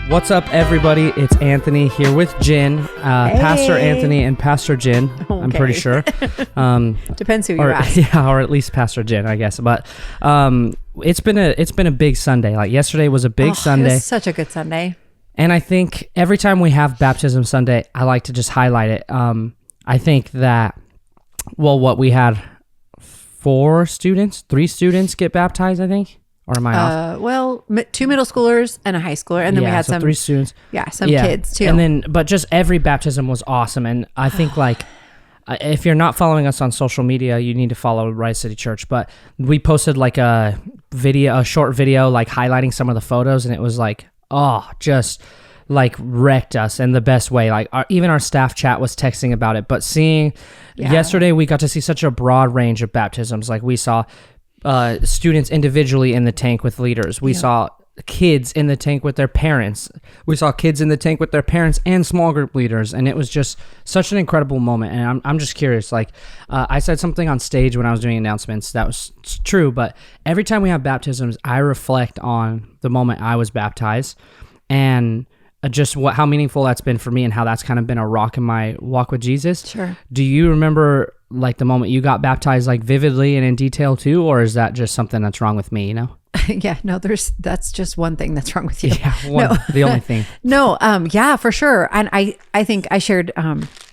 What's up, everybody? It's Anthony here with Jen, Pastor Anthony and Pastor Jen. Okay. I'm pretty sure. Depends who you're asking. Yeah, or at least Pastor Jen, I guess. But it's been a big Sunday. Like yesterday was a big Sunday. It was such a good Sunday. And I think every time we have Baptism Sunday, I like to just highlight it. I think that, what we had 3 students get baptized, I think. Or am I off? 2 middle schoolers and a high schooler, and then we had some 3 students. Yeah, some kids too. And then, but just every baptism was awesome. And I think if you're not following us on social media, you need to follow Rise City Church. But we posted like a short video, like highlighting some of the photos, and it was like, just like wrecked us in the best way. Like even our staff chat was texting about it. But yesterday, we got to see such a broad range of baptisms. Like we saw students individually in the tank with leaders. We saw kids in the tank with their parents. We saw kids in the tank with their parents and small group leaders, and it was just such an incredible moment. And I'm just curious, like I said something on stage when I was doing announcements that was true, but every time we have baptisms, I reflect on the moment I was baptized and just how meaningful that's been for me and how that's kind of been a rock in my walk with Jesus. Sure. Do you remember like the moment you got baptized, like vividly and in detail too, or is that just something that's wrong with me, you know? Yeah, no, that's just one thing that's wrong with you. Yeah, the only thing. No, yeah, for sure. And I think I shared,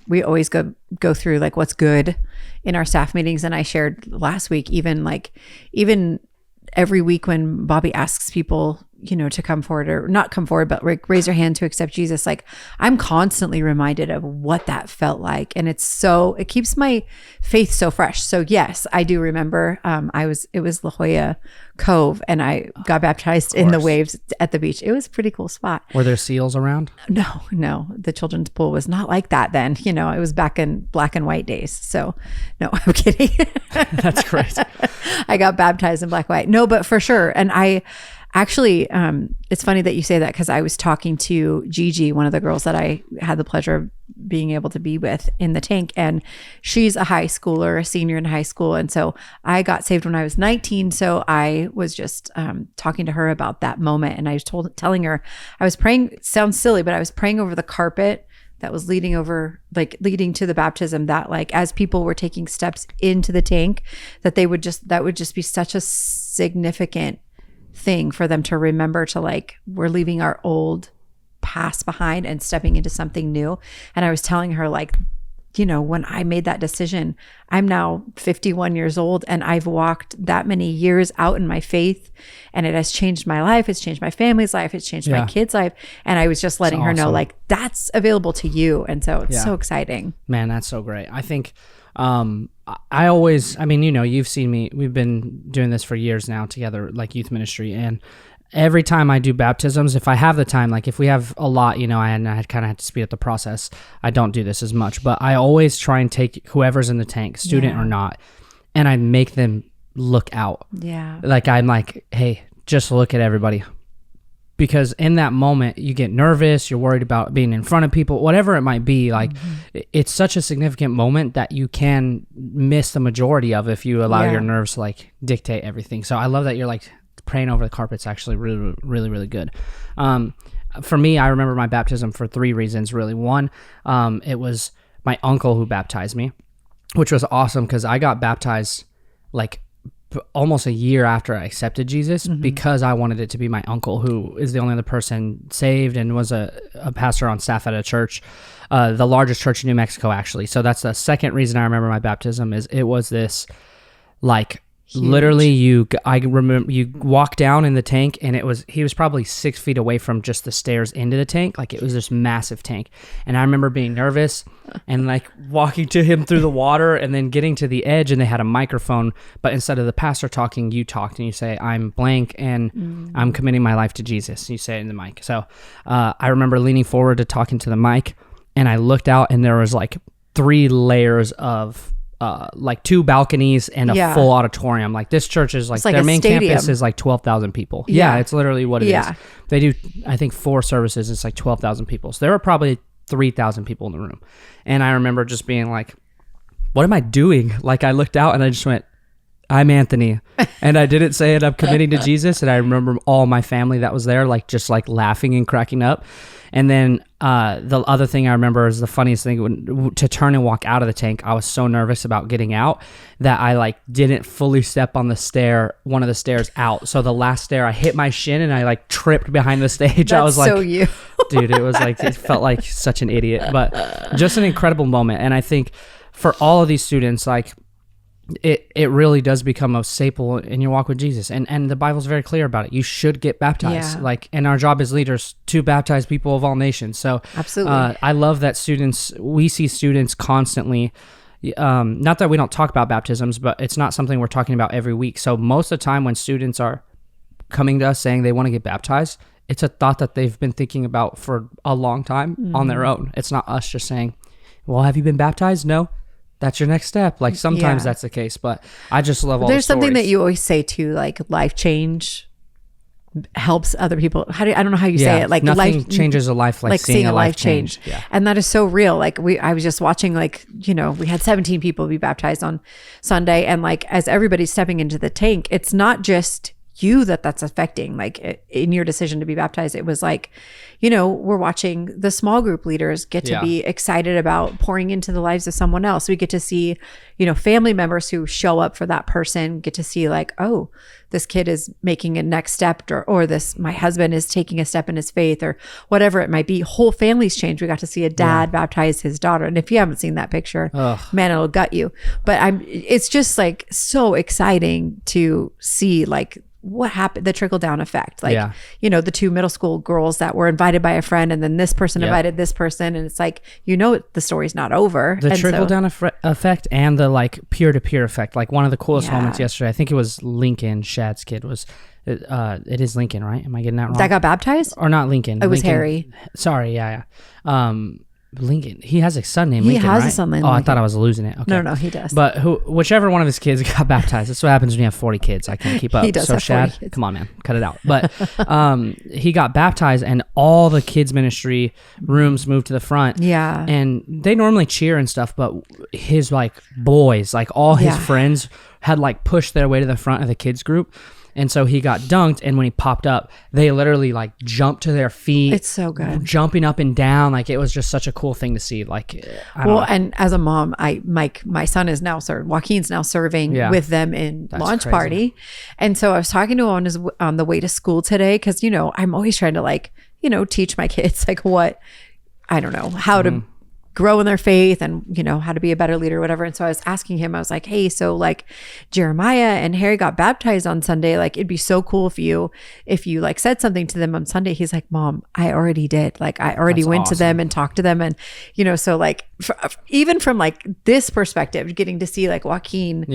we always go through like what's good in our staff meetings. And I shared last week, even every week when Bobby asks people, to come forward or not come forward, but raise your hand to accept Jesus. Like I'm constantly reminded of what that felt like. And it keeps my faith so fresh. So yes, I do remember, it was La Jolla Cove and I got baptized in the waves at the beach. It was a pretty cool spot. Were there seals around? No. The children's pool was not like that then. It was back in black and white days. So no, I'm kidding. That's great. I got baptized in black and white. No, but for sure. And I actually, it's funny that you say that because I was talking to Gigi, one of the girls that I had the pleasure of being able to be with in the tank. And she's a high schooler, a senior in high school. And so I got saved when I was 19. So I was just talking to her about that moment. And I was telling her, I was praying, it sounds silly, but I was praying over the carpet that was leading to the baptism, that like as people were taking steps into the tank, that would just be such a significant thing for them to remember, to like, we're leaving our old past behind and stepping into something new. And I was telling her like, when I made that decision, I'm now 51 years old and I've walked that many years out in my faith, and it has changed my life. It's changed my family's life. It's changed my kids' life. And I was just letting her know like, that's available to you. And so it's so exciting. Man, that's so great. I think, you've seen me, we've been doing this for years now together, like youth ministry. And every time I do baptisms, if I have the time, like if we have a lot, I kind of have to speed up the process. I don't do this as much, but I always try and take whoever's in the tank, student or not, and I make them look out. Yeah. Like I'm like, hey, just look at everybody. Because in that moment, you get nervous, you're worried about being in front of people, whatever it might be. Like, it's such a significant moment that you can miss the majority of if you allow your nerves to, like, dictate everything. So I love that you're, like, praying over the carpet's actually really, really, really good. For me, I remember my baptism for 3 reasons, really. One, it was my uncle who baptized me, which was awesome because I got baptized, like, almost a year after I accepted Jesus, because I wanted it to be my uncle, who is the only other person saved and was a pastor on staff at a church, the largest church in New Mexico, actually. So that's the second reason I remember my baptism, is it was this like huge. Literally I remember you walk down in the tank and he was probably 6 feet away from just the stairs into the tank. Like it was this massive tank. And I remember being nervous and like walking to him through the water and then getting to the edge, and they had a microphone, but instead of the pastor talking, you talked and you say, I'm blank and I'm committing my life to Jesus. You say it in the mic. So I remember leaning forward to talking to the mic, and I looked out and there was like 3 layers of like 2 balconies and a full auditorium. Like this church is like their main campus is like 12,000 people. Yeah, it's literally what it is. They do, I think, 4 services. It's like 12,000 people. So there were probably 3,000 people in the room. And I remember just being like, what am I doing? Like I looked out and I just went, I'm Anthony. And I didn't say it. I'm committing to Jesus. And I remember all my family that was there, like just like laughing and cracking up. And then the other thing I remember is the funniest thing, to turn and walk out of the tank. I was so nervous about getting out that I like didn't fully step on one of the stairs out. So the last stair, I hit my shin and I like tripped behind the stage. I was like, so you. Dude, it was like, it felt like such an idiot, but just an incredible moment. And I think for all of these students, like, it really does become a staple in your walk with Jesus. And the Bible's very clear about it. You should get baptized. Yeah. Like, and our job as leaders to baptize people of all nations. So Absolutely. I love that we see students constantly, not that we don't talk about baptisms, but it's not something we're talking about every week. So most of the time when students are coming to us saying they want to get baptized, it's a thought that they've been thinking about for a long time on their own. It's not us just saying, well, have you been baptized? No. That's your next step. Like sometimes that's the case, but I just love all the There's something stories. that you always say too, like life change helps other people. I don't know how you say it. Like nothing life changes a life like seeing a life change. Yeah. And that is so real. Like I was just watching, like, we had 17 people be baptized on Sunday. And like, as everybody's stepping into the tank, it's not just you that's affecting, like in your decision to be baptized. It was like, we're watching the small group leaders get to be excited about pouring into the lives of someone else. We get to see, family members who show up for that person, get to see like, oh, this kid is making a next step, or my husband is taking a step in his faith, or whatever it might be. Whole families change. We got to see a dad baptize his daughter. And if you haven't seen that picture, man, it'll gut you. But it's just like so exciting to see like what happened, the trickle down effect. Like, the two middle school girls that were invited by a friend, and then this person invited this person. And it's like, the story's not over. The trickle down effect and the like peer-to-peer effect. Like one of the coolest moments yesterday, I think it was Lincoln, Shad's kid was, it is Lincoln, right? Am I getting that wrong? That got baptized? Or not Lincoln. It was Lincoln, Harry. Sorry. Yeah. Lincoln. He has a son named Lincoln, He has right? a son named Lincoln. Lincoln. I thought I was losing it. Okay. No, he does. But whichever one of his kids got baptized. That's what happens when you have 40 kids. I can't keep up. He does so have 40 Shad, kids. come on, man, cut it out. But he got baptized, and all the kids ministry rooms moved to the front. Yeah. And they normally cheer and stuff, but his like boys, like all his friends, had like pushed their way to the front of the kids group. And so he got dunked, and when he popped up, they literally like jumped to their feet. It's so good. Jumping up and down. Like it was just such a cool thing to see. Like, I don't know. And as a mom, my son is now Joaquin's now serving with them in launch crazy. party. And so I was talking to him on the way to school today, because, I'm always trying to like, teach my kids like how to grow in their faith and, how to be a better leader or whatever. And so I was asking him, I was like, hey, so like Jeremiah and Harry got baptized on Sunday. Like, it'd be so cool if you like said something to them on Sunday. He's like, Mom, I already did. Like, I already went to them and talked to them. And, so like, even from like this perspective, getting to see like Joaquin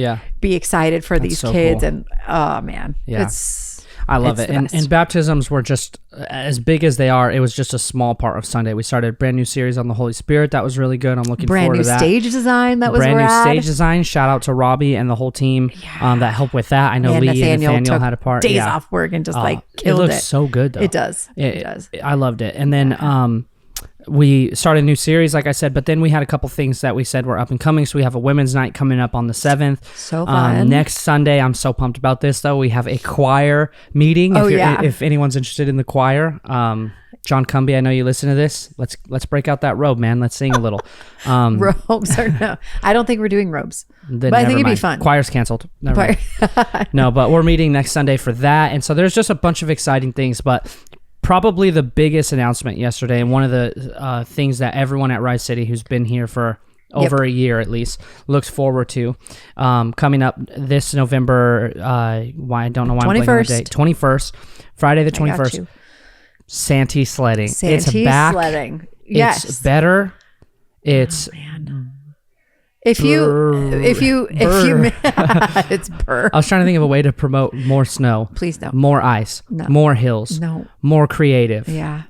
be excited for these so kids. cool. And oh man, I love it. And baptisms were just as big as they are. It was just a small part of Sunday. We started a brand new series on the Holy Spirit. That was really good. I'm looking forward to that. Brand new stage design. That was brand rad. new stage design. Shout out to Robbie and the whole team that helped with that. I know Lee and Nathaniel had a part. Days off work and just killed it. Looks so good though. It does. It does. I loved it. And then we started a new series, like I said, but then we had a couple things that we said were up and coming. So we have a women's night coming up on the 7th. So fun. Next Sunday, I'm so pumped about this though. We have a choir meeting. If anyone's interested in the choir, John Cumby, I know you listen to this. Let's break out that robe, man. Let's sing a little. Robes or no? I don't think we're doing robes, but I think it'd be fun. Choir's canceled. Never mind. No, but we're meeting next Sunday for that, and so there's just a bunch of exciting things, but. Probably the biggest announcement yesterday, and one of the things that everyone at Rise City who's been here for over a year at least looks forward to, coming up this November. I don't know why I'm blanking on the date. 21st, Friday the 21st. Santee sledding. It's back. Sledding. Yes. It's better. It's If you it's burr. I was trying to think of a way to promote more snow. Please don't. More ice. No. More hills. No. More creative. Yeah.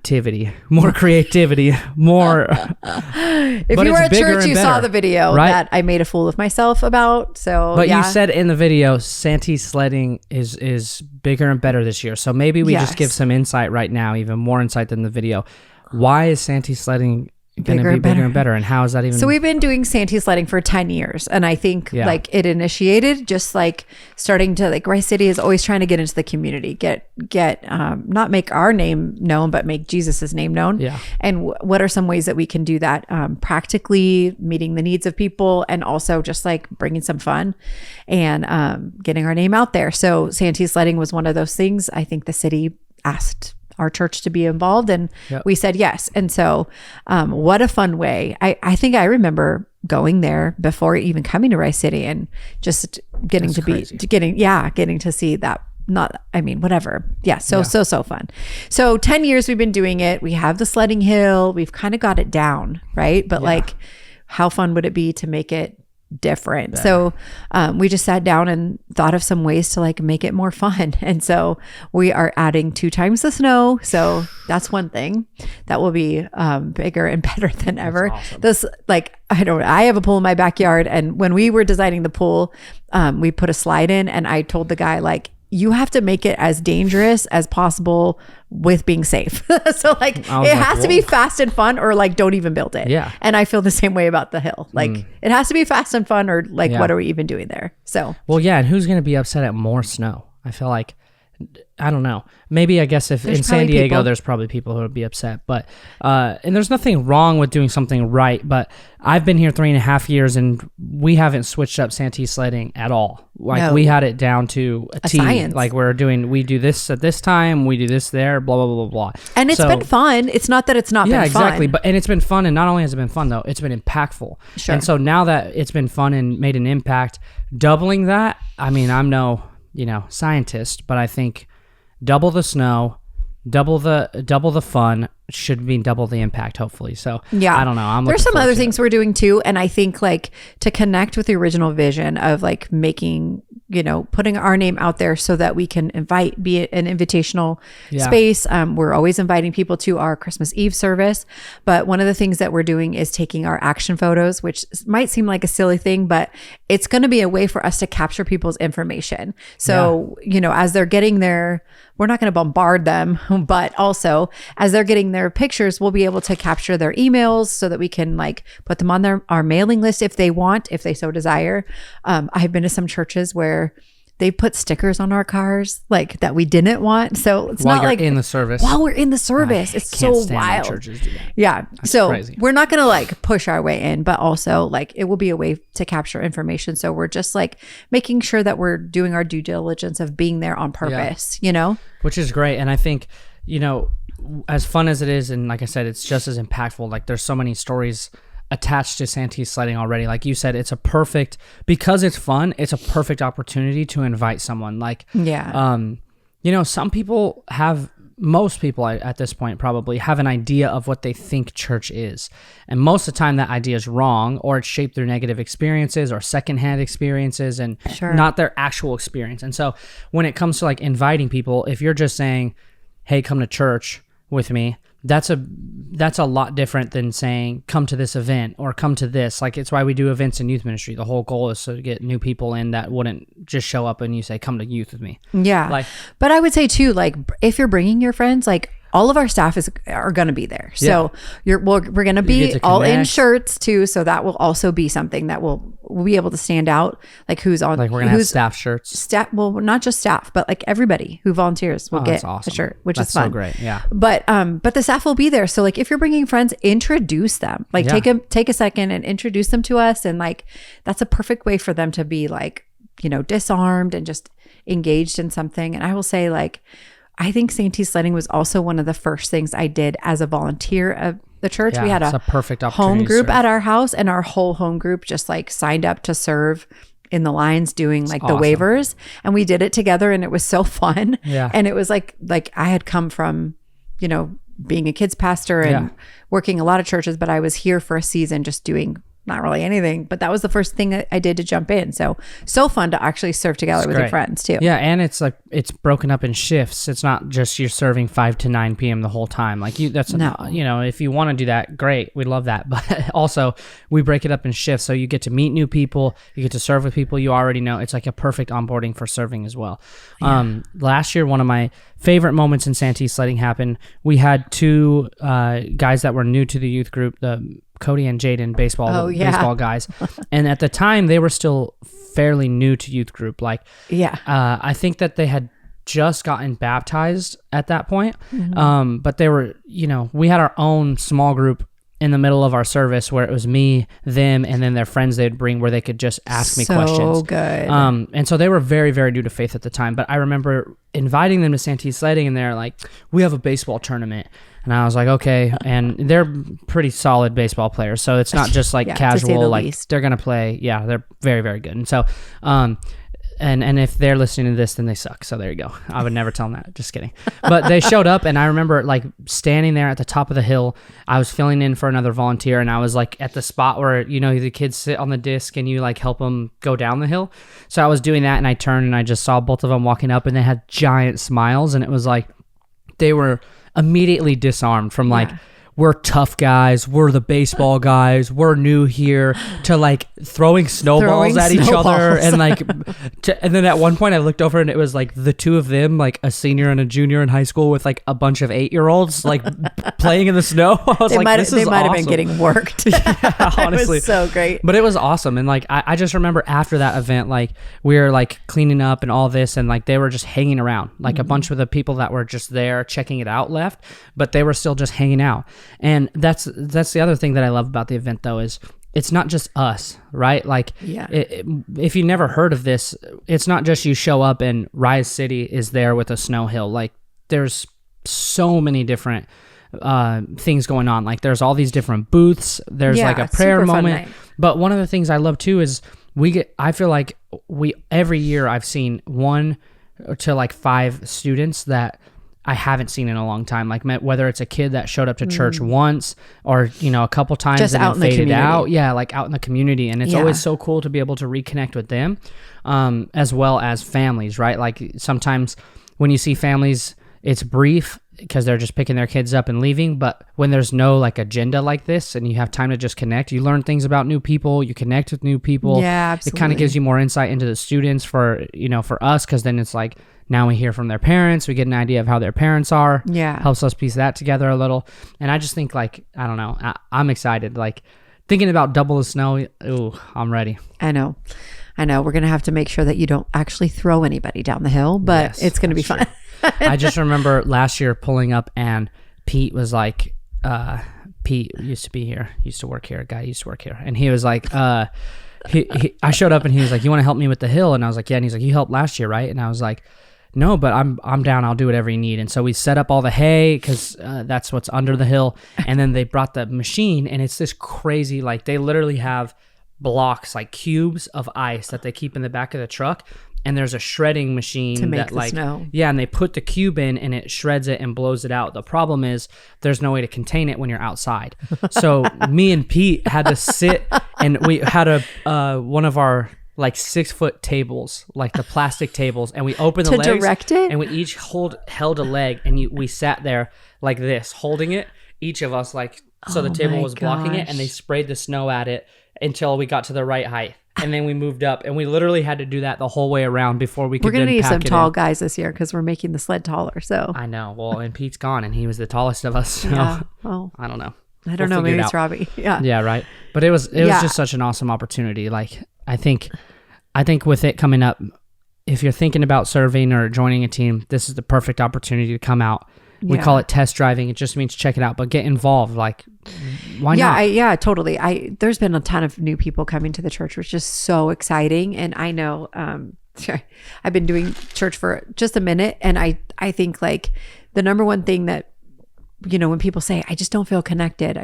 More creativity. More. If you were at church, you saw the video that I made a fool of myself about. So, but you said in the video, Santee sledding is bigger and better this year. So maybe we just give some insight right now, even more insight than the video. Why is Santee sledding going to be bigger and better. And how is that even? So we've been doing Santee sledding for 10 years. And I think like it initiated just like starting to like Rice City is always trying to get into the community, not make our name known, but make Jesus's name known. Yeah. And what are some ways that we can do that practically, meeting the needs of people, and also just like bringing some fun and getting our name out there. So Santee sledding was one of those things. I think the city asked our church to be involved, and we said yes. And so what a fun way. I think I remember going there before even coming to Rice City and just getting getting to see that. Whatever. Yeah. So fun. So 10 years we've been doing it. We have the sledding hill. We've kind of got it down, right? But like, how fun would it be to make it different? So we just sat down and thought of some ways to like make it more fun. And so we are adding 2 times the snow. So that's one thing that will be bigger and better than ever. Awesome. This like, I have a pool in my backyard, and when we were designing the pool, we put a slide in, and I told the guy like, you have to make it as dangerous as possible with being safe. So like it has to be fast and fun, or like don't even build it. Yeah. And I feel the same way about the hill. Like it has to be fast and fun, or like what are we even doing there? So and who's going to be upset at more snow? I feel like, I don't know. Maybe I guess if in San Diego, there's probably people who would be upset, but and there's nothing wrong with doing something right. But I've been here 3.5 years, and we haven't switched up Santee sledding at all. Like we had it down to a T. Science. Like we do this at this time, we do this there, blah blah blah blah blah. And it's been fun. It's not that it's not been fun. Yeah, exactly. But and it's been fun, and not only has it been fun though, it's been impactful. Sure. And so now that it's been fun and made an impact, doubling that. I mean, I'm no scientist, but I think double the snow, double the fun should mean double the impact, hopefully. So I don't know. There's some other things we're doing too, and I think like to connect with the original vision of like making, putting our name out there so that we can be it an invitational space. We're always inviting people to our Christmas Eve service, but one of the things that we're doing is taking our action photos, which might seem like a silly thing, but it's going to be a way for us to capture people's information. So as they're getting there, we're not going to bombard them, but also as they're getting their pictures, we'll be able to capture their emails so that we can like put them on our mailing list if they so desire. I've been to some churches where they put stickers on our cars like that we didn't want. So it's while not you're like in the service. While we're in the service, it's so wild. Churches do that. Yeah. That's so crazy. We're not going to like push our way in, but also like it will be a way to capture information. So we're just like making sure that we're doing our due diligence of being there on purpose, Which is great. And I think, as fun as it is, and like I said, it's just as impactful. Like there's so many stories attached to Santee sledding already. Like you said, because it's fun, it's a perfect opportunity to invite someone. Like, some people most people at this point probably have an idea of what they think church is. And most of the time that idea is wrong, or it's shaped through negative experiences or secondhand experiences and not their actual experience. And so when it comes to like inviting people, if you're just saying, hey, come to church with me, that's a lot different than saying come to this event or come to this. Like it's why we do events in youth ministry. The whole goal is to get new people in that wouldn't just show up and you say come to youth with me. Yeah. But I would say too, like if you're bringing your friends, like all of our staff are going to be there. So we're going to be all in shirts too. So that will also be something that we'll be able to stand out. Like who's on, like we're going to have staff shirts. Well, not just staff, but like everybody who volunteers will get a shirt, which is fun. So great. Yeah. But the staff will be there. So like if you're bringing friends, introduce them, like take a second and introduce them to us. And like, that's a perfect way for them to be like, disarmed and just engaged in something. And I will say like, I think Santee sledding was also one of the first things I did as a volunteer of the church. We had a perfect home group at our house, and our whole home group just like signed up to serve in the lines doing like the waivers, and we did it together, and it was so fun. Yeah. And it was like I had come from, being a kids pastor and working a lot of churches, but I was here for a season just doing not really anything, but that was the first thing that I did to jump in. So fun to actually serve together with your friends too. Yeah. And it's like, it's broken up in shifts. It's not just you're serving 5 to 9 p.m. the whole time. Like if you want to do that, great. We love that. But also we break it up in shifts. So you get to meet new people, you get to serve with people you already know. It's like a perfect onboarding for serving as well. Yeah. Last year, one of my favorite moments in Santee sledding happened. We had 2 guys that were new to the youth group, the Cody and Jaden baseball guys. And at the time they were still fairly new to youth group. Like, I think that they had just gotten baptized at that point. Mm-hmm. But they were, we had our own small group in the middle of our service where it was me, them, and then their friends they'd bring where they could just ask me questions. So good. And so they were very, very new to faith at the time. But I remember inviting them to Santee sledding, and they're like, we have a baseball tournament. And I was like, okay. And they're pretty solid baseball players. So it's not just like casual, like least. They're going to play. Yeah, they're very, very good. And so, and if they're listening to this, then they suck. So there you go. I would never tell them that. Just kidding. But they showed up, and I remember like standing there at the top of the hill. I was filling in for another volunteer, and I was like at the spot where, the kids sit on the disc and you like help them go down the hill. So I was doing that, and I turned and I just saw both of them walking up, and they had giant smiles, and it was like they were immediately disarmed from like, we're tough guys, we're the baseball guys, we're new here, to like throwing snowballs at each other. And like and then at one point I looked over and it was like the 2 of them, like a senior and a junior in high school, with like a bunch of 8-year-olds like playing in the snow. I was they might have been getting worked. Yeah, honestly. It was so great. But it was awesome. And like I just remember after that event, like we were like cleaning up and all this, and like they were just hanging around. Like a bunch of the people that were just there checking it out left, but they were still just hanging out. And that's the other thing that I love about the event, though, is it's not just us, right? Like, if you never heard of this, it's not just you show up and Rise City is there with a snow hill. Like, there's so many different things going on. Like, there's all these different booths. There's like a prayer moment. But one of the things I love too is I feel like every year I've seen 1 to like 5 students that I haven't seen in a long time. Like, whether it's a kid that showed up to church once or, a couple times just and out then in faded out. Yeah, like out in the community. And it's always so cool to be able to reconnect with them, as well as families, right? Like sometimes when you see families, it's brief because they're just picking their kids up and leaving. But when there's no like agenda like this and you have time to just connect, you learn things about new people, you connect with new people. Yeah, absolutely. It kind of gives you more insight into the students for us, because then it's like, now we hear from their parents, we get an idea of how their parents are. Yeah. Helps us piece that together a little. And I just think like, I don't know, I'm excited. Like thinking about double the snow, ooh, I'm ready. I know. We're going to have to make sure that you don't actually throw anybody down the hill, but it's going to be fun. I just remember last year pulling up and Pete was like, Pete used to work here, a guy used to work here. And he was like, I showed up and he was like, you want to help me with the hill? And I was like, yeah. And he's like, you helped last year, right? And I was like, no, but I'm down. I'll do whatever you need. And so we set up all the hay because that's what's under the hill. And then they brought the machine, and it's this crazy, like they literally have blocks, like cubes of ice that they keep in the back of the truck. And there's a shredding machine to make that like, snow. Yeah, and they put the cube in and it shreds it and blows it out. The problem is there's no way to contain it when you're outside. So me and Pete had to sit, and we had one of our like 6-foot tables, like the plastic tables, and we opened the legs to direct it, and we each held a leg, and we sat there like this, holding it, each of us, like, so the table was blocking it, and they sprayed the snow at it until we got to the right height. And then we moved up, and we literally had to do that the whole way around before we could. We're going to need some tall in. guys this year because we're making the sled taller. So I know. Well, and Pete's gone, and he was the tallest of us. So yeah. Well, I don't know. I don't know. Maybe it's Robbie. Yeah. Yeah. Right. But it was just such an awesome opportunity. Like I think with it coming up, if you're thinking about serving or joining a team, this is the perfect opportunity to come out. We call it test driving. It just means check it out, but get involved. Like, why not? Yeah, totally. There's been a ton of new people coming to the church, which is so exciting. And I know I've been doing church for just a minute, and I think like the number one thing that, when people say, I just don't feel connected,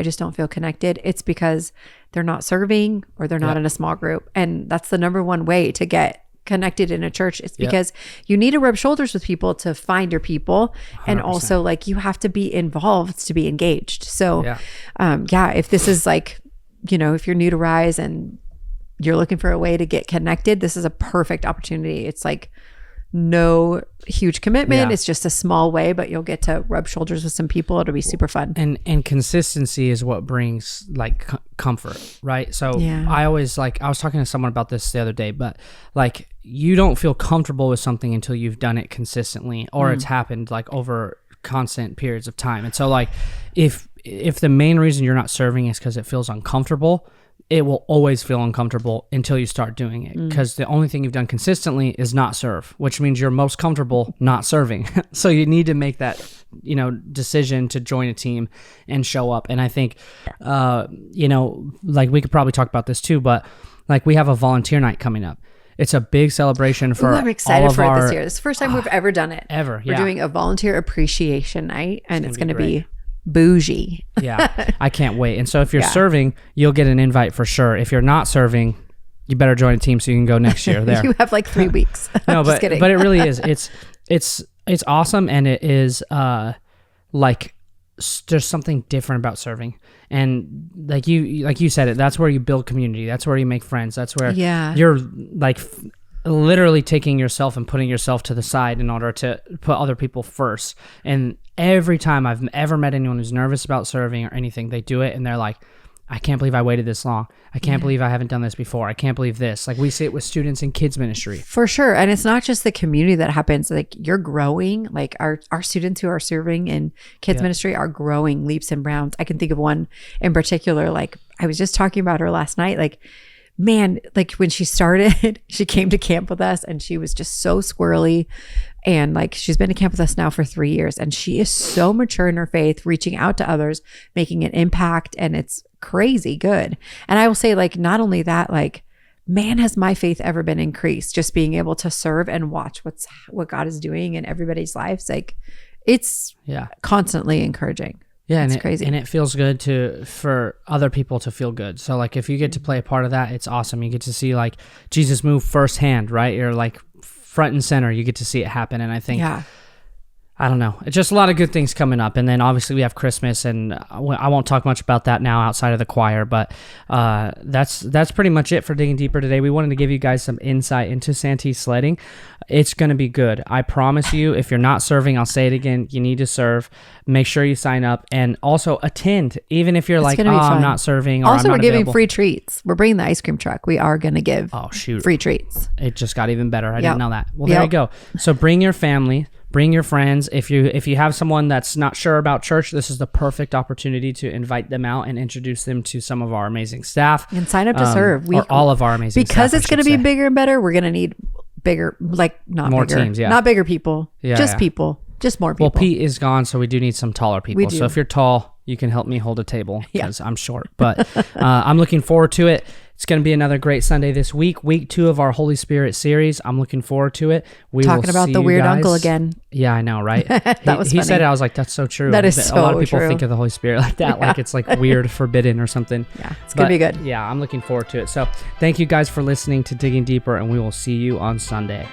it's because they're not serving or they're not in a small group. And that's the number one way to get connected in a church. It's because you need to rub shoulders with people to find your people. 100%. And also like you have to be involved to be engaged. So if this is like if you're new to Rise and you're looking for a way to get connected, this is a perfect opportunity. It's like no huge commitment. Yeah. It's just a small way, but you'll get to rub shoulders with some people. It'll be super fun. And consistency is what brings like comfort, right? So Yeah. I always I was talking to someone about this the other day, but like you don't feel comfortable with something until you've done it consistently or it's happened like over constant periods of time. And so like if the main reason you're not serving is because it feels uncomfortable, it will always feel uncomfortable until you start doing it, because the only thing you've done consistently is not serve, which means you're most comfortable not serving. So you need to make that decision to join a team and show up. And I think like we could probably talk about this too, but like we have a volunteer night coming up. It's a big celebration for I'm excited all of for it our, this year. This is the first time we've ever done it. We're doing a volunteer appreciation night, and it's going to great. be bougie. Yeah, I can't wait. And so if you're serving, you'll get an invite for sure. If you're not serving, you better join a team so you can go next year there. You have like 3 weeks. No, Just but kidding. it really is. It's awesome, and it is there's something different about serving. And like you said it, that's where you build community. That's where you make friends. That's where you're like literally taking yourself and putting yourself to the side in order to put other people first. And every time I've ever met anyone who's nervous about serving or anything, they do it and they're like, I can't believe I waited this long. I can't believe I haven't done this before. I can't believe this. Like we see it with students in kids ministry. For sure. And it's not just the community that happens. Like you're growing, like our students who are serving in kids ministry are growing leaps and bounds. I can think of one in particular. Like I was just talking about her last night. Like, man, like when she started, she came to camp with us and she was just so squirrely. And like she's been to camp with us now for 3 years, and she is so mature in her faith, reaching out to others, making an impact, and it's crazy good. And I will say, like, not only that, like, man, has my faith ever been increased just being able to serve and watch what God is doing in everybody's lives. Like it's constantly encouraging. Yeah, it's and crazy. And it feels good for other people to feel good. So like if you get to play a part of that, it's awesome. You get to see like Jesus move firsthand, right? You're like front and center. You get to see it happen. And I think, I don't know, it's just a lot of good things coming up. And then obviously we have Christmas, and I won't talk much about that now outside of the choir, but that's pretty much it for Digging Deeper today. We wanted to give you guys some insight into Santee sledding. It's going to be good. I promise you, if you're not serving, I'll say it again, you need to serve. Make sure you sign up and also attend, even if you're like, I'm not serving or also, I'm not we're giving available. free treats. We're bringing the ice cream truck. We are going to give free treats. It just got even better. I didn't know that. Well, there you go. So bring your family. Bring your friends. If you have someone that's not sure about church, this is the perfect opportunity to invite them out and introduce them to some of our amazing staff. And sign up to serve. Or all of our amazing staff. Because it's going to be bigger and better, we're going to need bigger, like not more bigger, teams, not bigger people, people, just more people. Well, Pete is gone, so we do need some taller people. We do. So if you're tall, you can help me hold a table because I'm short. But I'm looking forward to it. It's going to be another great Sunday this week. Week 2 of our Holy Spirit series. I'm looking forward to it. Talking about the weird uncle again. Yeah, I know, right? He said it. I was like, that's so true. That is so true. A lot of people true. think of the Holy Spirit like that, like it's like weird, forbidden or something. Yeah, it's going to be good. Yeah, I'm looking forward to it. So thank you guys for listening to Digging Deeper, and we will see you on Sunday.